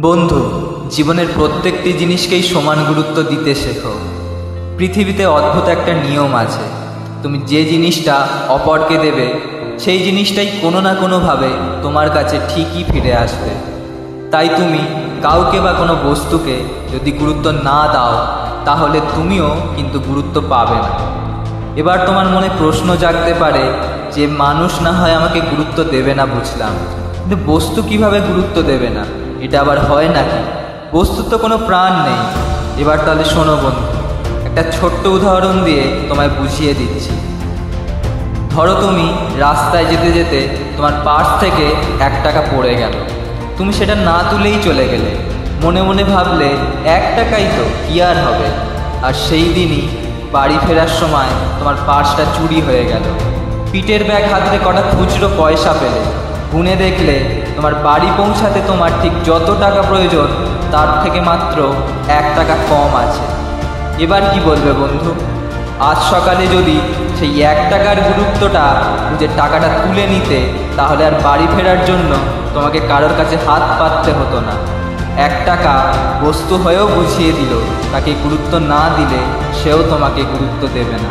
বন্ধু, জীবনের প্রত্যেকটি জিনিসকেই সমান গুরুত্ব দিতে শেখো। পৃথিবীতে অদ্ভুত একটা নিয়ম আছে, তুমি যে জিনিসটা অপরকে দেবে সেই জিনিসটাই কোনো না কোনোভাবে তোমার কাছে ঠিকই ফিরে আসবে। তাই তুমি কাউকে বা কোনো বস্তুকে যদি গুরুত্ব না দাও তাহলে তুমিও কিন্তু গুরুত্ব পাবে না। এবার তোমার মনে প্রশ্ন জাগতে পারে যে মানুষ না হয় আমাকে গুরুত্ব দেবে না বুঝলাম, কিন্তু বস্তু কিভাবে গুরুত্ব দেবে না? এটা আবার হয় নাকি? বস্তুর তো কোনো প্রাণ নেই। এবার তাহলে শোনো বন্ধু, একটা ছোট্ট উদাহরণ দিয়ে তোমায় বুঝিয়ে দিচ্ছি। ধরো তুমি রাস্তায় যেতে যেতে তোমার পার্স থেকে 1 টাকা পড়ে গেল। তুমি সেটা না তুলেই চলে গেলে, মনে মনে ভাবলে 1 টাকাই তো, কি আর হবে। আর সেই দিনই বাড়ি ফেরার সময় তোমার পার্সটা চুরি হয়ে গেল। পিঠের ব্যাগ হাতে কটা খুচরো পয়সা পেলে, গুনে দেখলে তোমার বাড়ি পৌঁছাতে তোমার ঠিক যত টাকা প্রয়োজন তার থেকে মাত্র 1 টাকা কম আছে। এবার কি বলবে বন্ধু? আজ সকালে যদি সেই 1 টাকার গুরুত্বটা বুঝে টাকাটা তুলে নিতে, তাহলে আর বাড়ি ফেরার জন্য তোমাকে কারোর কাছে হাত পাততে হতো না। 1 টাকা বস্তু হয়েও বুঝিয়ে দিল, তাকে গুরুত্ব না দিলে সেও তোমাকে গুরুত্ব দেবে না।